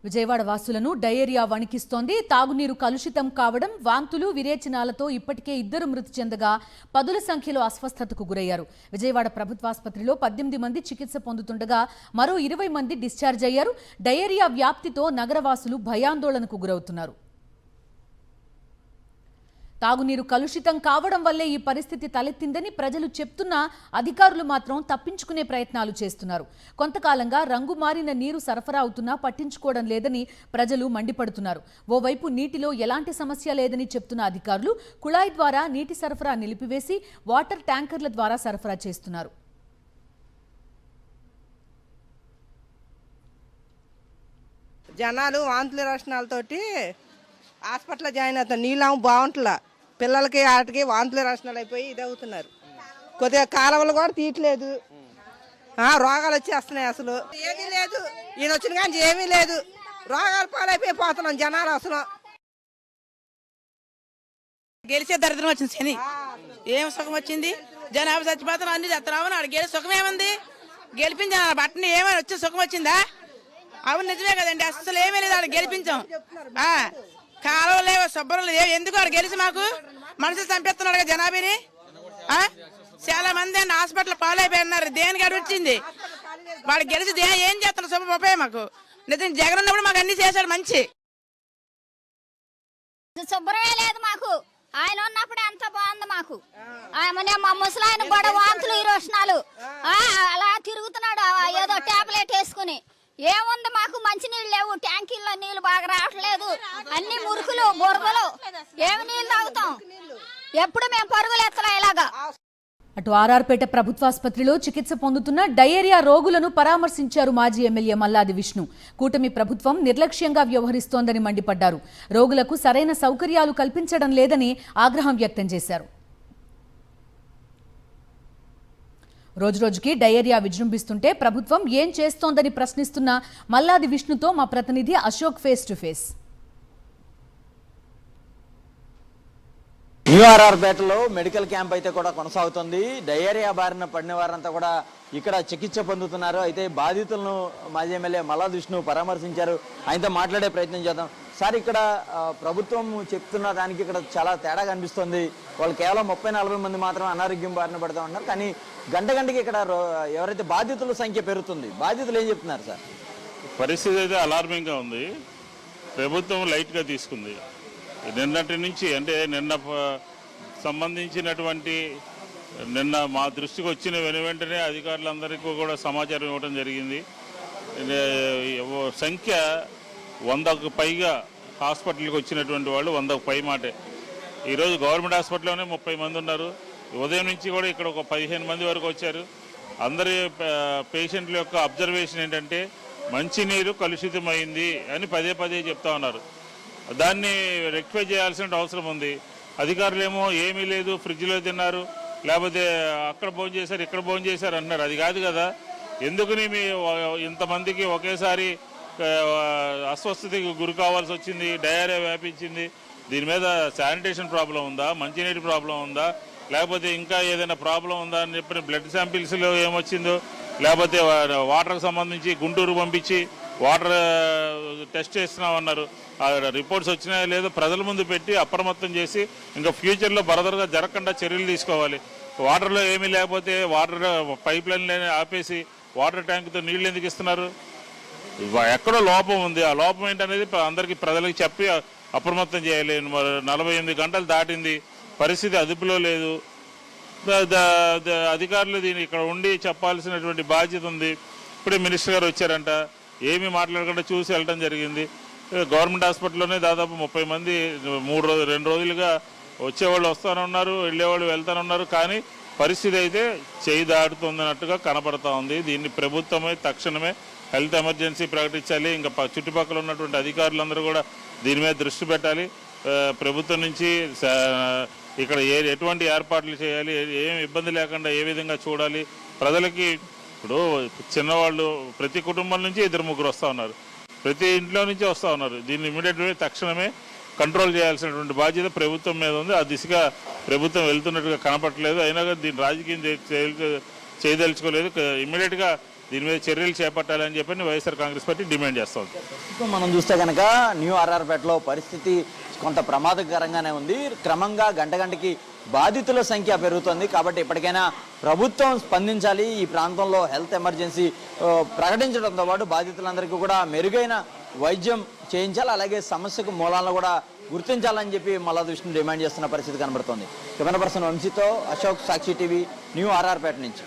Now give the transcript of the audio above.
Vijayawada వాసులను diarrhoea వణికిస్తోంది. తాగునీరు కలుషితం కావడం, వాంతులు, విరేచనాలతో ఇప్పటికే 2 మృతి చెందగా పదుల సంఖ్యలో అస్వస్థతకు గురయ్యారు. విజయవాడ ప్రభుత్వాసుపత్రిలో 18 మంది చికిత్స పొందుతుండగా మరో 20 మంది డిశ్చార్జ్ అయ్యారు. డయేరియా వ్యాప్తితో నగరవాసులు భయాందోళనకు గురవుతున్నారు. తాగునీరు కలుషితం కావడం వల్లే ఈ పరిస్థితి తలెత్తిందని ప్రజలు చెప్తున్నా అధికారులు మాత్రం తప్పించుకునే ప్రయత్నాలు చేస్తున్నారు. కొంతకాలంగా రంగు మారిన నీరు సరఫరా అవుతున్నా పట్టించుకోవడం లేదని ప్రజలు మండిపడుతున్నారు. ఓవైపు నీటిలో ఎలాంటి సమస్య లేదని చెప్తున్న అధికారులు కుళాయి ద్వారా నీటి సరఫరా నిలిపివేసి వాటర్ ట్యాంకర్ల ద్వారా సరఫరా చేస్తున్నారు. జనాలు వాంతుల రచనాలతోటి హాస్పిటల్లో జాయిన్ అవుతారు. నీళ్ళం బాగుంటలా, పిల్లలకి వాటికి వాంతుల రచనాలు అయిపోయి ఇది అవుతున్నారు. కొద్దిగా కాలువలు కూడా తీయట్లేదు, రోగాలు వచ్చేస్తున్నాయి. అసలు ఏమీ లేదు, ఈయన వచ్చిన కానీ ఏమీ లేదు. రోగాలు పాలైపోతున్నాం జనాలు. అసలు గెలిచే దరిద్రం వచ్చింది. శని ఏం సుఖం వచ్చింది? జనాభా చచ్చిపోతాను అన్ని చేస్తున్నావు. ఆడు గెలిచి సుఖం ఏముంది? గెలిపించా బట్టని ఏమైనా వచ్చే సుఖం వచ్చిందా? అవును నిజమే కదండి. అసలు ఏమీ లేదు, ఆడు గెలిపించాం. కాలువలు లేవు, శుభ్రం లేవు. ఎందుకు వాడు గెలిచి మాకు మనుషులు చంపేస్తున్నాడు కదా జనాభాని. చాలా మంది అండి హాస్పిటల్ పాలైపోయినారు. దేనికి అడు వచ్చింది? వాడు గెలిచి ఏం చేస్తున్నాడు? శుభ ఉపయోగం మాకు. నిజం జగన్ ఉన్నప్పుడు మాకు అన్ని చేశాడు మంచి. శుభ్రమే లేదు మాకు. ఆయన ఉన్నప్పుడే అంత బాగుంది మాకు. మా ముసలాయన కూడా వాంతులు ఈరోజనాలు అలా తిరుగుతున్నాడు ఏదో టాబ్లెట్ వేసుకుని. ఏముంది మాకు మంచినీళ్ళు లేవు, ట్యాంకీల్లో నీళ్లు బాగా రావట్లేదు, అన్ని మురుకులు బురదలు. ఏమి నీళ్ళు తాగుతాం? ఎప్పుడు మేము పరుగులు ఎత్తలా ఇలాగా. అటు ఆర్ఆర్పేట ప్రభుత్వాసుపత్రిలో చికిత్స పొందుతున్న డయేరియా రోగులను పరామర్శించారు మాజీ ఎమ్మెల్యే మల్లాది విష్ణు. కూటమి ప్రభుత్వం నిర్లక్ష్యంగా వ్యవహరిస్తోందని మండిపడ్డారు. రోగులకు సరైన సౌకర్యాలు కల్పించడం లేదని ఆగ్రహం వ్యక్తం చేశారు. రోజురోజుకి డయేరియా విజృంభిస్తుంటే ప్రభుత్వం ఏం చేస్తోందని ప్రశ్నిస్తున్న మల్లాది విష్ణుతో మా ప్రతినిధి అశోక్ ఫేస్ టు ఫేస్. న్యూఆర్ఆర్పేటలో మెడికల్ క్యాంప్ అయితే కూడా కొనసాగుతుంది. డయేరియా బారిన పడిన వారంతా కూడా ఇక్కడ చికిత్స పొందుతున్నారు. అయితే బాధితులను మాజీ ఎమ్మెల్యే మల్లాది విష్ణు పరామర్శించారు. ఆయనతో మాట్లాడే ప్రయత్నం చేద్దాం. సార్, ఇక్కడ ప్రభుత్వం చెప్తున్న దానికి ఇక్కడ చాలా తేడా కనిపిస్తుంది. వాళ్ళు కేవలం 30-40 మంది మాత్రం అనారోగ్యం బారిన పడతా ఉన్నారు. కానీ గంటకి ఇక్కడ ఎవరైతే బాధితుల సంఖ్య పెరుగుతుంది. బాధితులు ఏం చెప్తున్నారు సార్? పరిస్థితి అయితే అలార్మింగ్గా ఉంది. ప్రభుత్వం లైట్గా తీసుకుంది. నిన్నటి నుంచి అంటే నిన్న సంబంధించినటువంటి నిన్న మా దృష్టికి వచ్చిన వెంటనే అధికారులందరికీ కూడా సమాచారం ఇవ్వడం జరిగింది. సంఖ్య 100కు పైగా హాస్పిటల్కి వచ్చినటువంటి వాళ్ళు 100కు పై మాటే. ఈరోజు గవర్నమెంట్ హాస్పిటల్లోనే 30 మంది ఉన్నారు. ఉదయం నుంచి కూడా ఇక్కడ ఒక 15 మంది వరకు వచ్చారు. అందరి పేషెంట్ల యొక్క అబ్జర్వేషన్ ఏంటంటే మంచినీరు కలుషితమైంది అని పదే చెప్తా ఉన్నారు. దాన్ని రెక్టిఫై చేయాల్సిన అవసరం ఉంది. అధికారులేమో ఏమీ లేదు, ఫ్రిడ్జ్లో తిన్నారు, లేకపోతే అక్కడ భోజనం చేశారు, ఇక్కడ భోజనం చేశారు అన్నారు. అది కాదు కదా. ఎందుకని మీ ఇంతమందికి ఒకేసారి అస్వస్థతకి గురి కావాల్సి వచ్చింది, డయేరియా వ్యాపించింది? దీని మీద శానిటేషన్ ప్రాబ్లం ఉందా, మంచినీటి ప్రాబ్లం ఉందా, లేకపోతే ఇంకా ఏదైనా ప్రాబ్లం ఉందా అని చెప్పిన బ్లడ్ శాంపిల్స్లో ఏమొచ్చిందో, లేకపోతే వాటర్కి సంబంధించి గుంటూరు పంపించి వాటర్ టెస్ట్ చేస్తున్నామన్నారు. ఆ రిపోర్ట్స్ వచ్చినాయో లేదో ప్రజల ముందు పెట్టి అప్రమత్తం చేసి ఇంకా ఫ్యూచర్లో బరదరగా జరగకుండా చర్యలు తీసుకోవాలి. వాటర్లో ఏమీ లేకపోతే వాటర్ పైప్ లైన్లు ఆపేసి వాటర్ ట్యాంక్తో నీళ్ళు ఎందుకు ఇస్తున్నారు? ఎక్కడో లోపం ఉంది. ఆ లోపం ఏంటనేది అందరికీ ప్రజలకు చెప్పి అప్రమత్తం చేయాలి. 48 గంటలు దాటింది, పరిస్థితి అదుపులో లేదు. అధికారులు దీన్ని ఇక్కడ ఉండి చెప్పాల్సినటువంటి బాధ్యత ఉంది. ఇప్పుడే మినిస్టర్ గారు వచ్చారంట, ఏమీ మాట్లాడకుండా చూసి వెళ్ళడం జరిగింది. గవర్నమెంట్ హాస్పిటల్లోనే దాదాపు 30 మంది 2 రోజులుగా వచ్చేవాళ్ళు వస్తానున్నారు, వెళ్ళేవాళ్ళు వెళ్తానున్నారు. కానీ పరిస్థితి అయితే చేయి దాటుతుందన్నట్టుగా కనపడతా ఉంది. దీన్ని ప్రభుత్వమే తక్షణమే హెల్త్ ఎమర్జెన్సీ ప్రకటించాలి. ఇంకా చుట్టుపక్కల ఉన్నటువంటి అధికారులందరూ కూడా దీని మీద దృష్టి పెట్టాలి. ప్రభుత్వం నుంచి ఇక్కడ ఎటువంటి ఏర్పాట్లు చేయాలి, ఏం ఇబ్బంది లేకుండా ఏ విధంగా చూడాలి. ప్రజలకి ఇప్పుడు చిన్నవాళ్ళు ప్రతి కుటుంబం నుంచి 2-3 వస్తూ ఉన్నారు, ప్రతి ఇంట్లో నుంచి వస్తూ ఉన్నారు. దీన్ని ఇమీడియట్గా తక్షణమే కంట్రోల్ చేయాల్సినటువంటి బాధ్యత ప్రభుత్వం మీద ఉంది. ఆ దిశగా ప్రభుత్వం వెళ్తున్నట్టుగా కనపడలేదు. అయినా కానీ దీన్ని రాజకీయం చేయదలుచుకోలేదు. ఇమ్మీడియట్గా దీని మీద చర్యలు చేపట్టాలని చెప్పి వైఎస్ఆర్ కాంగ్రెస్ పార్టీ డిమాండ్ చేస్తుంది. ఇప్పుడు మనం చూస్తే కనుక న్యూ ఆర్ఆర్పేటలో పరిస్థితి కొంత ప్రమాదకరంగానే ఉంది. క్రమంగా గంటకి బాధితుల సంఖ్య పెరుగుతుంది. కాబట్టి ఇప్పటికైనా ప్రభుత్వం స్పందించాలి. ఈ ప్రాంతంలో హెల్త్ ఎమర్జెన్సీ ప్రకటించడంతో పాటు బాధితులందరికీ కూడా మెరుగైన వైద్యం చేయించాలి. అలాగే సమస్యకు మూలాలను కూడా గుర్తించాలని చెప్పి మళ్ళా దృష్టిని డిమాండ్ చేస్తున్న పరిస్థితి కనబడుతోంది. కెమెరా పర్సన్ వంశీతో అశోక్, సాక్షి టీవీ, న్యూ ఆర్ఆర్పేట నుంచి.